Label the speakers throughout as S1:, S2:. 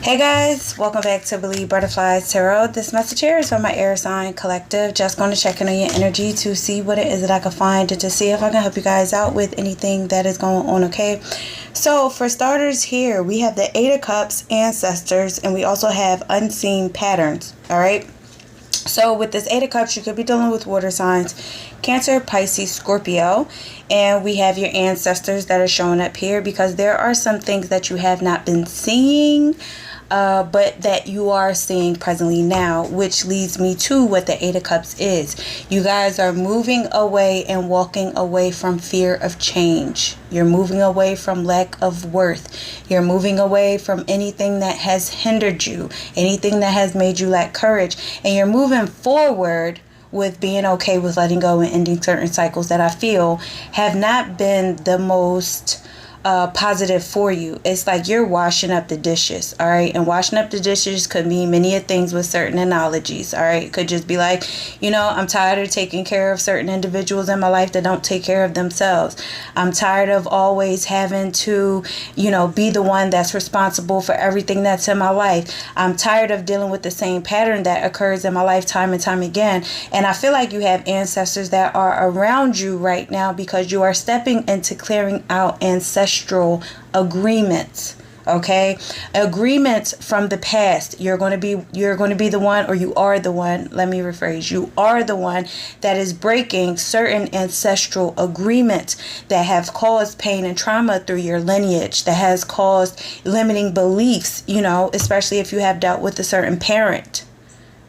S1: Hey guys, welcome back to Believe Butterflies Tarot. This message here is from my air sign collective. Just going to check in on your energy to see what it is that I can find and to see if I can help you guys out with anything that is going on, okay? So for starters here, we have the Eight of Cups, Ancestors, and we also have Unseen Patterns, all right? So with this Eight of Cups, you could be dealing with water signs, Cancer, Pisces, Scorpio, and we have your ancestors that are showing up here because there are some things that you have not been seeing, but that you are seeing presently now, which leads me to what the Eight of Cups is. You guys are moving away and walking away from fear of change. You're moving away from lack of worth. You're moving away from anything that has hindered you, anything that has made you lack courage, and you're moving forward with being okay with letting go and ending certain cycles that I feel have not been the most positive for you. It's like you're washing up the dishes, all right? And washing up the dishes could mean many things with certain analogies, all right? It could just be like, I'm tired of taking care of certain individuals in my life that don't take care of themselves. I'm tired of always having to, be the one that's responsible for everything that's in my life. I'm tired of dealing with the same pattern that occurs in my life time and time again. And I feel like you have ancestors that are around you right now because you are stepping into clearing out ancestral agreements, okay? Agreements from the past. You're going to be the one, or you are the one, let me rephrase, you are the one that is breaking certain ancestral agreements that have caused pain and trauma through your lineage, that has caused limiting beliefs, especially if you have dealt with a certain parent.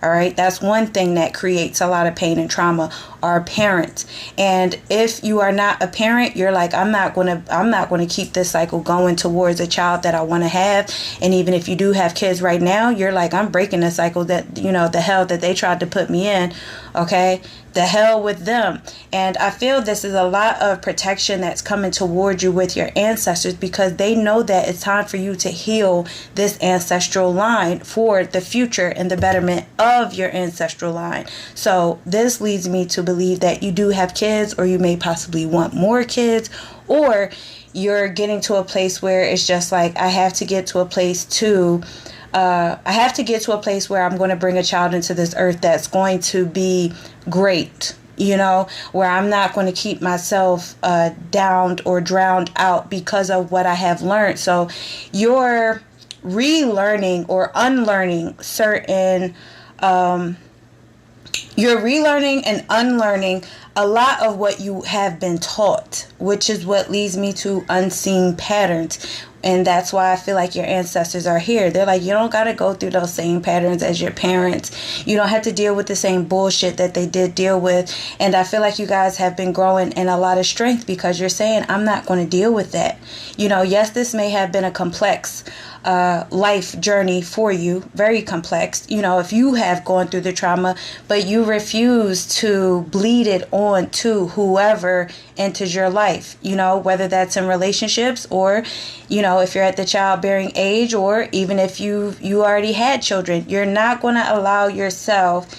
S1: All right, that's one thing that creates a lot of pain and trauma, are parents. And if you are not a parent, you're like, I'm not going to keep this cycle going towards a child that I want to have. And even if you do have kids right now, you're like, I'm breaking the cycle that, the hell that they tried to put me in. Okay, the hell with them. And I feel this is a lot of protection that's coming toward you with your ancestors because they know that it's time for you to heal this ancestral line for the future and the betterment of your ancestral line. So this leads me to believe that you do have kids, or you may possibly want more kids, or you're getting to a place where it's just like, I have to get to a place where I'm going to bring a child into this earth that's going to be great, where I'm not going to keep myself downed or drowned out because of what I have learned. So you're relearning or unlearning certain, you're relearning and unlearning a lot of what you have been taught, which is what leads me to unseen patterns. And that's why I feel like your ancestors are here. They're like, you don't got to go through those same patterns as your parents. You don't have to deal with the same bullshit that they did deal with. And I feel like you guys have been growing in a lot of strength because you're saying, I'm not going to deal with that. Yes, this may have been a complex life journey for you, very complex, if you have gone through the trauma, but you refuse to bleed it on to whoever enters your life, whether that's in relationships or, if you're at the childbearing age, or even if you already had children, you're not going to allow yourself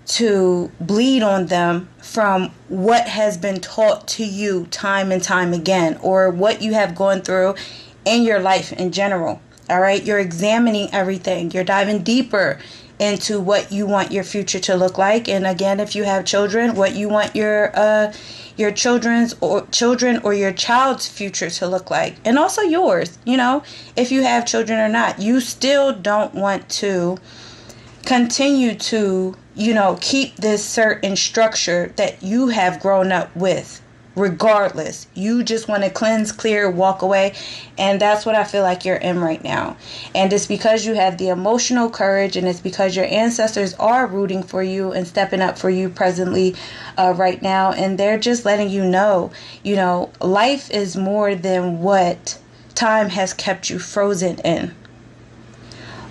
S1: to bleed on them from what has been taught to you time and time again, or what you have gone through in your life in general. All right, you're examining everything. You're diving deeper into what you want your future to look like. And again, if you have children, what you want your children or your child's future to look like. And also yours, if you have children or not. You still don't want to continue to, keep this certain structure that you have grown up with. Regardless, you just want to cleanse, clear, walk away. And that's what I feel like you're in right now. And it's because you have the emotional courage, and it's because your ancestors are rooting for you and stepping up for you presently right now. And they're just letting you know, life is more than what time has kept you frozen in.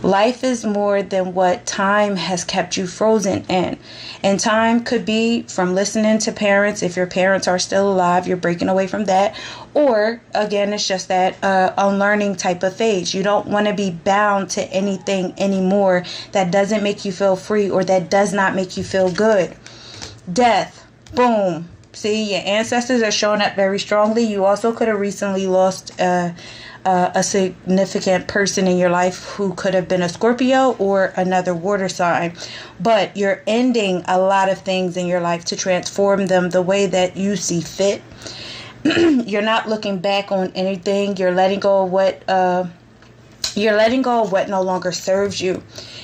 S1: Life is more than what time has kept you frozen in. And time could be from listening to parents. If your parents are still alive, you're breaking away from that. Or, again, it's just that unlearning type of phase. You don't want to be bound to anything anymore that doesn't make you feel free or that does not make you feel good. Death. Boom. See, your ancestors are showing up very strongly. You also could have recently lost a significant person in your life who could have been a Scorpio or another water sign. But you're ending a lot of things in your life to transform them the way that you see fit. You're not looking back on anything. You're letting go of what no longer serves you.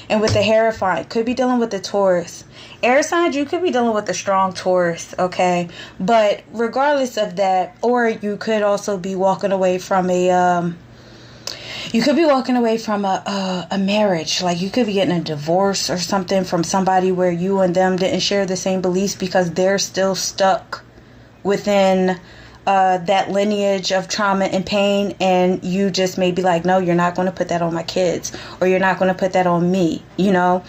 S1: And with the Hierophant, could be dealing with the Taurus. Air signs, you could be dealing with a strong Taurus, okay? But regardless of that, or you could also be walking away from a marriage. Like, you could be getting a divorce or something from somebody where you and them didn't share the same beliefs because they're still stuck within that lineage of trauma and pain, and you just may be like, no, you're not going to put that on my kids, or you're not going to put that on me, you know.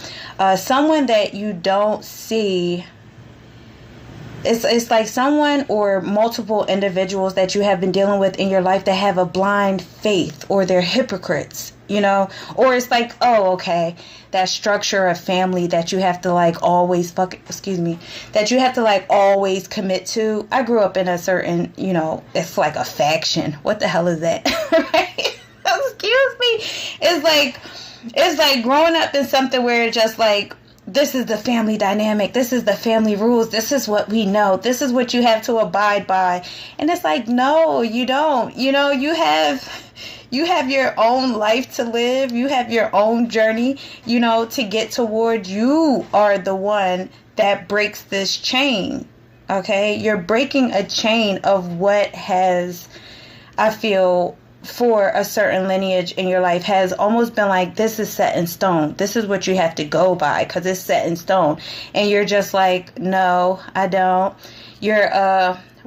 S1: Someone that you don't see, it's like someone or multiple individuals that you have been dealing with in your life that have a blind faith, or they're hypocrites, you know. Or it's like, oh, okay, that structure of family that you have to like always that you have to like always commit to. I grew up in a certain, you know, it's like a faction. What the hell is that? Right? Excuse me. It's like growing up in something where it's just like, this is the family dynamic. This is the family rules. This is what we know. This is what you have to abide by. And it's like, no, you don't. You know, you have your own life to live. You have your own journey, you know, to get toward. You are the one that breaks this chain. Okay? You're breaking a chain of what has, I feel, for a certain lineage in your life has almost been like, this is set in stone. This is what you have to go by because it's set in stone. And you're just like, no, I don't. You're,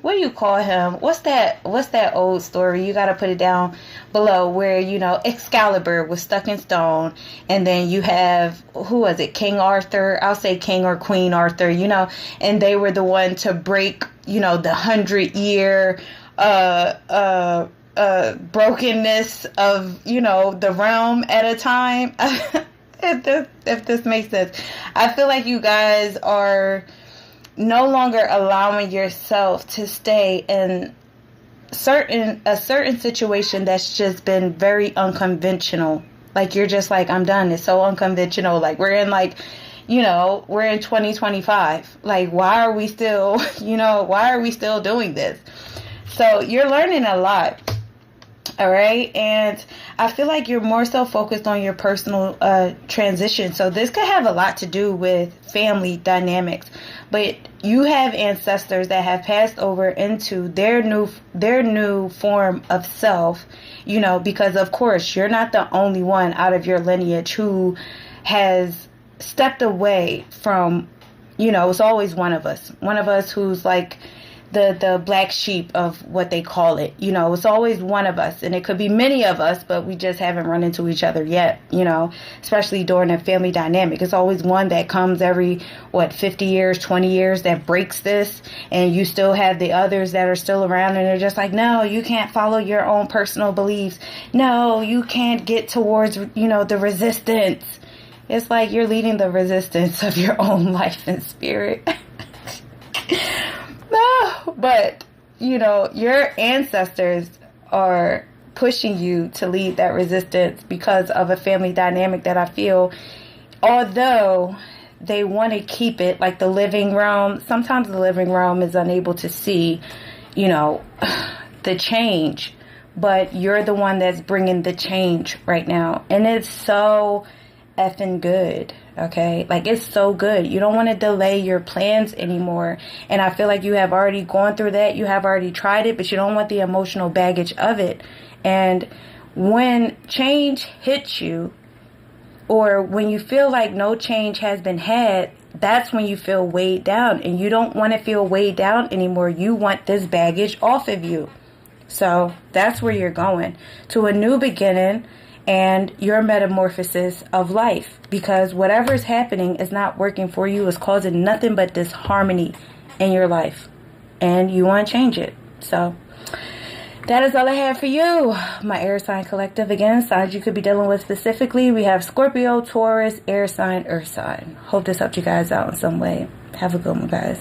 S1: what do you call him? What's that old story? You got to put it down below where, you know, Excalibur was stuck in stone. And then you have, who was it? King Arthur. I'll say King or Queen Arthur, you know, and they were the one to break, you know, the 100-year, brokenness of, you know, the realm at a time. if this makes sense. I feel like you guys are no longer allowing yourself to stay in a certain situation that's just been very unconventional. Like, you're just like, I'm done. It's so unconventional. Like, we're in 2025. Like, why are we still doing this? So you're learning a lot. All right. And I feel like you're more so focused on your personal transition. So this could have a lot to do with family dynamics. But you have ancestors that have passed over into their new form of self, you know, because, of course, you're not the only one out of your lineage who has stepped away from, you know, it's always one of us who's like the black sheep of what they call it. You know, it's always one of us, and it could be many of us, but we just haven't run into each other yet, you know, especially during a family dynamic. It's always one that comes every 50 years, 20 years that breaks this, and you still have the others that are still around, and they're just like, no, you can't follow your own personal beliefs. No, you can't get towards, you know, the resistance. It's like you're leading the resistance of your own life and spirit. No, but, you know, your ancestors are pushing you to lead that resistance because of a family dynamic that I feel, although they want to keep it like the living realm, sometimes the living realm is unable to see, you know, the change, but you're the one that's bringing the change right now. And it's so effing good. Okay, like, it's so good. You don't want to delay your plans anymore. And I feel like you have already gone through that. You have already tried it, but you don't want the emotional baggage of it. And when change hits you, or when you feel like no change has been had, that's when you feel weighed down. And you don't want to feel weighed down anymore. You want this baggage off of you. So that's where you're going, to a new beginning and your metamorphosis of life, because whatever's happening is not working for you. It's causing nothing but disharmony in your life, and you want to change it. So that is all I have for you, my air sign collective. Again, signs you could be dealing with specifically, we have Scorpio, Taurus, air sign, earth sign. Hope this helped you guys out in some way. Have a good one, guys.